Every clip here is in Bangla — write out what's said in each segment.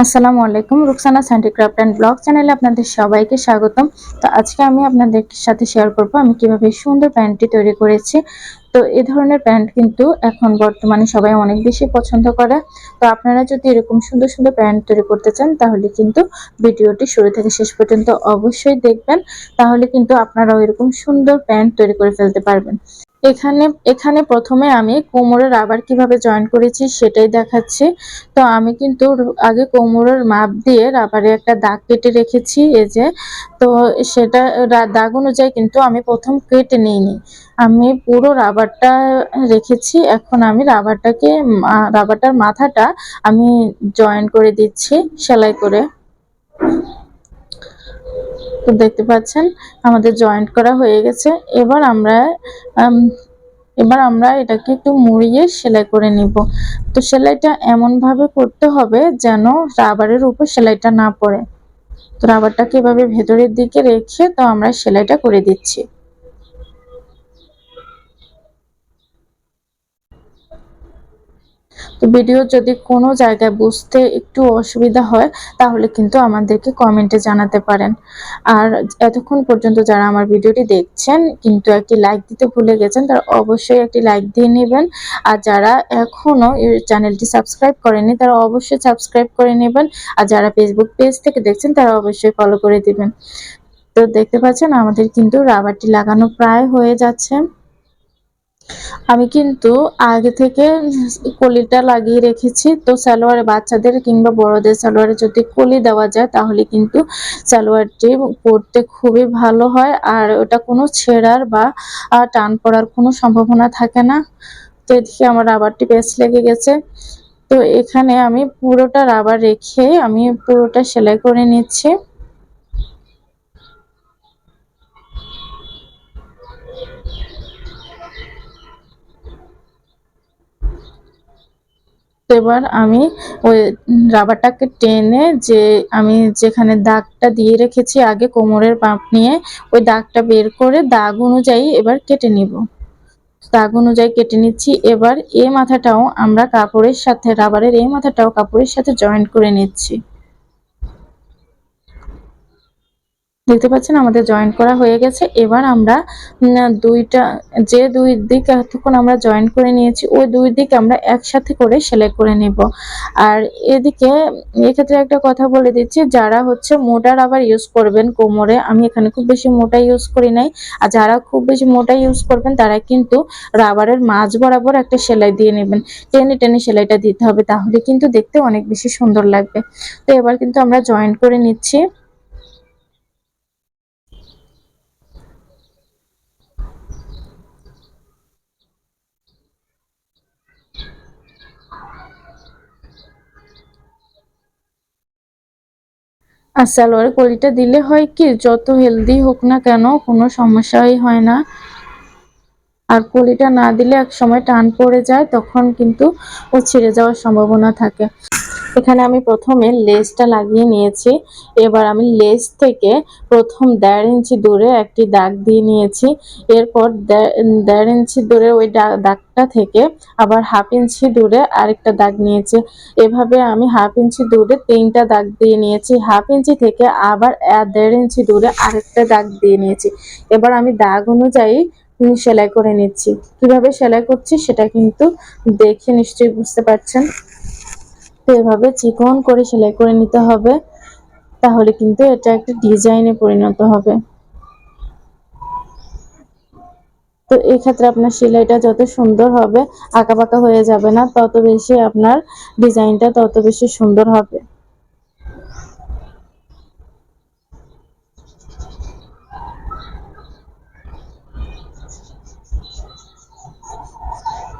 আসসালামু আলাইকুম, রুকসানা হ্যান্ডিক্রাফট অ্যান্ড ব্লগ চ্যানেলে আপনাদের সবাইকে স্বাগতম। তো আজকে আমি আপনাদের সাথে শেয়ার করব আমি কিভাবে সুন্দর প্যান্টটি তৈরি করেছি। তো এই ধরনের প্যান্ট কিন্তু এখন বর্তমানে সবাই অনেক বেশি পছন্দ করে। তো আপনারা যদি এরকম সুন্দর সুন্দর প্যান্ট তৈরি করতে চান তাহলে কিন্তু ভিডিওটি শুরু থেকে শেষ পর্যন্ত অবশ্যই দেখবেন। তাহলে কিন্তু আপনারাও এরকম সুন্দর প্যান্ট তৈরি করে ফেলতে পারবেন। এখানে এখানে প্রথমে আমি কোমরের রাবার কিভাবে জয়েন করেছি সেটাই দেখাচ্ছি। তো আমি কিন্তু আগে কোমরের মাপ দিয়ে রাবারে একটা দাগ কেটে রেখেছি, এই যে। তো সেটা দাগ অনুযায়ী কিন্তু আমি প্রথম কেটে নিইনি, আমি পুরো রাবারটা রেখেছি। এখন আমি রাবারটার মাথাটা আমি জয়েন করে দিচ্ছি সেলাই করে। তো দেখতে পাচ্ছেন আমাদের জয়েন্ট করা হয়ে গেছে। এবার আমরা এটাকে একটু মুড়িয়ে সেলাই করে নিব। তো সেলাইটা এমন ভাবে করতে হবে যেন রাবারের উপর সেলাইটা না পড়ে। তো রাবারটাকে এভাবে ভেতরের দিকে রেখে তো আমরা সেলাইটা করে দিচ্ছি। তো ভিডিও যদি কোনো জায়গায় বুঝতে একটু অসুবিধা হয় তাহলে কিন্তু আমাদেরকে কমেন্টে জানাতে পারেন। আর এতক্ষণ পর্যন্ত যারা আমার ভিডিওটি দেখছেন কিন্তু একটি লাইক দিতে ভুলে গেছেন তারা অবশ্যই একটি লাইক দিয়ে নেবেন। আর যারা এখনো এই চ্যানেলটি সাবস্ক্রাইব করেনি তারা অবশ্যই সাবস্ক্রাইব করে নেবেন। আর যারা ফেসবুক পেজ থেকে দেখছেন তারা অবশ্যই ফলো করে দিবেন। তো দেখতে পাচ্ছেন আমাদের কিন্তু রাবারটি লাগানো প্রায় হয়ে যাচ্ছে। আমি কিন্তু আগে থেকে কলিটা লাগিয়ে রেখেছি। তো সালোয়ারে বাচ্চাদের কিংবা বড়দের সালোয়ারে যদি কলি দেওয়া যায় তাহলে কিন্তু সালোয়ারটি পরতে খুবই ভালো হয়, আর ওটা কোনো ছেঁড়ার বা টান পড়ার কোনো সম্ভাবনা থাকে না। তো এদিকে আমার রাবারটি বেশ লেগে গেছে। তো এখানে আমি পুরোটা রাবার রেখে আমি পুরোটা সেলাই করে নিচ্ছি। এবার আমি ওই রাবারটাকে টেনে যে আমি যেখানে দাগটা দিয়ে রেখেছি আগে কোমরের মাপ নিয়ে ওই দাগটা বের করে দাগ অনুযায়ী এবার কেটে নিব। দাগ অনুযায়ী কেটে নিচ্ছি। এবার এই মাথাটাও আমরা কাপড়ের সাথে রাবারের এই মাথাটাও কাপড়ের সাথে জয়েন্ট করে নিচ্ছি। দেখতে পাচ্ছেন আমাদের জয়েন্ট করা হয়ে গেছে। এবার আমরা দুইটা যে দুই দিক এতক্ষণ আমরা জয়েন্ট করে নিয়েছি ওই দুই দিক আমরা একসাথে করে সেলাই করে নেব। আর এদিকে এক্ষেত্রে একটা কথা বলে দিচ্ছি, যারা হচ্ছে মোটা রাবার ইউজ করবেন কোমরে, আমি এখানে খুব বেশি মোটা ইউজ করি নাই। আর যারা খুব বেশি মোটা ইউজ করবেন তারা কিন্তু রাবারের মাঝ বরাবর একটা সেলাই দিয়ে নেবেন, টেনে টেনে সেলাইটা দিতে হবে, তাহলে কিন্তু দেখতে অনেক বেশি সুন্দর লাগবে। তো এবার কিন্তু আমরা জয়েন্ট করে নিচ্ছি। আর সালোয়ার কলিটা দিলে হয় কি, যত হেলদি হোক না কেন কোনো সমস্যাই হয় না। আর কলিটা না দিলে এক সময় টান পড়ে যায়, তখন কিন্তু ও ছিঁড়ে যাওয়ার সম্ভাবনা থাকে। এখানে আমি প্রথমে লেসটা লাগিয়ে নিয়েছি। এবার আমি লেস থেকে প্রথম 1.5 ইঞ্চি দূরে একটি দাগ দিয়ে নিয়েছি। এরপর 1.5 ইঞ্চি দূরে ওই দাগটা থেকে আবার 1/2 ইঞ্চি দূরে আরেকটা দাগ নিয়েছি। এভাবে আমি 1/2 ইঞ্চি দূরে 3টা দাগ দিয়ে নিয়েছি। 1/2 ইঞ্চি থেকে আবার 1.5 ইঞ্চি দূরে আরেকটা দাগ দিয়ে নিয়েছি। এবার আমি দাগ অনুযায়ী সেলাই করে নিচ্ছি। কিভাবে সেলাই করছি সেটা কিন্তু দেখে নিশ্চয়ই বুঝতে পারছেন। তো এভাবে চিকন করে সেলাই করে নিতে হবে, তাহলে কিন্তু এটা একটা ডিজাইনে পরিণত হবে। তো এই ক্ষেত্রে আপনার সেলাইটা যত সুন্দর হবে, আঁকাবাঁকা হয়ে যাবে না, তত বেশি আপনার ডিজাইনটা তত বেশি সুন্দর হবে।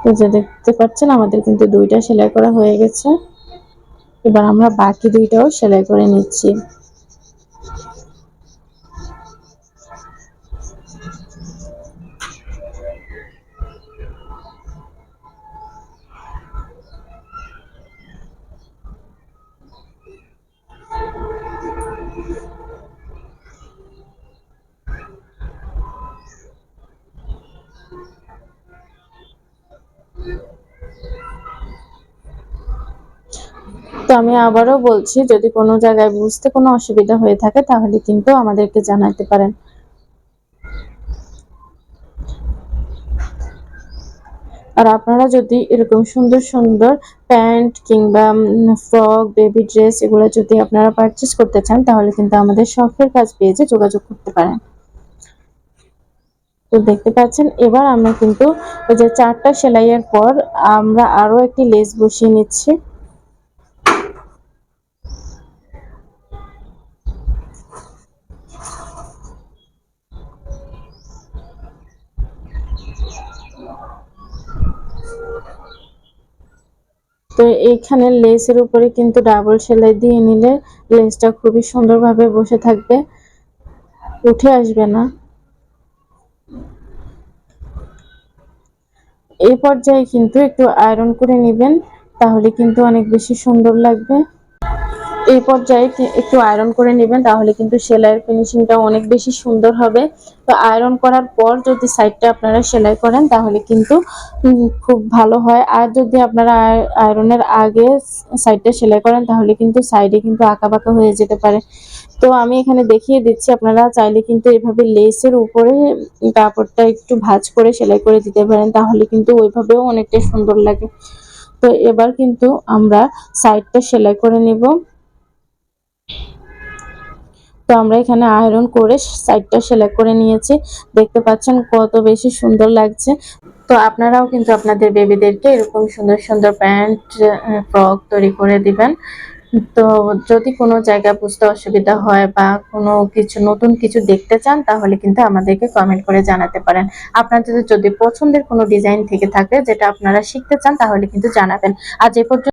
তো যে দেখতে পাচ্ছেন আমাদের কিন্তু 2টা সেলাই করা হয়ে গেছে। এবার আমরা বাকি 2টাও সেলাই করে নিচ্ছি। তো আমি আবারও বলছি, যদি কোনো জায়গায় বুঝতে কোনো অসুবিধা হয়ে থাকে তাহলে কিন্তু আমাদেরকে জানাতে পারেন। আর আপনারা যদি এরকম সুন্দর সুন্দর প্যান্ট কিংবা ফ্রক, বেবি ড্রেস এগুলো যদি আপনারা পারচেস করতে চান তাহলে কিন্তু আমাদের শখের কাজ পেজে যোগাযোগ করতে পারেন। তো দেখতে পাচ্ছেন, এবার আমরা কিন্তু ওই যে 4টা সেলাইয়ের পর আমরা আরো একটি লেস বসিয়ে নিচ্ছি। তো এইখানে লেসের উপরে কিন্তু ডাবল সেলাই দিয়ে নিলে লেসটা খুবই সুন্দরভাবে বসে থাকবে, উঠে আসবে না। এই পর্যায়ে কিন্তু একটু আয়রন করে নেবেন, তাহলে কিন্তু অনেক বেশি সুন্দর লাগবে। এই পর্যায়ে একটু আয়রন করে নেবেন, তাহলে কিন্তু সেলাইয়ের ফিনিশিংটা অনেক বেশি সুন্দর হবে। তো আয়রন করার পর যদি সাইডটা আপনারা সেলাই করেন তাহলে কিন্তু খুব ভালো হয়। আর যদি আপনারা আয়রনের আগে সাইডটা সেলাই করেন তাহলে কিন্তু সাইডে কিন্তু আঁকাবাঁকা হয়ে যেতে পারে। তো আমি এখানে দেখিয়ে দিচ্ছি, আপনারা চাইলে কিন্তু এভাবে লেসের উপরে কাপড়টা একটু ভাঁজ করে সেলাই করে দিতে পারেন, তাহলে কিন্তু ওইভাবেও অনেকটা সুন্দর লাগে। তো এবার কিন্তু আমরা সাইডটা সেলাই করে নেব। তো আমরা এখানে আয়রন করে সাইডটা সেলাই করে নিয়েছি, দেখতে পাচ্ছেন কত বেশি সুন্দর লাগছে। তো আপনারাও কিন্তু আপনাদের বেবিদেরকে এরকম সুন্দর সুন্দর প্যান্ট, ফ্রক তৈরি করে দিবেন। তো যদি কোনো জায়গায় বুঝতে অসুবিধা হয় বা কোনো কিছু নতুন কিছু দেখতে চান তাহলে কিন্তু আমাদেরকে কমেন্ট করে জানাতে পারেন। আপনাদের যদি পছন্দের কোনো ডিজাইন থেকে থাকে যেটা আপনারা শিখতে চান তাহলে কিন্তু জানাবেন। আজ এ পর্যন্ত।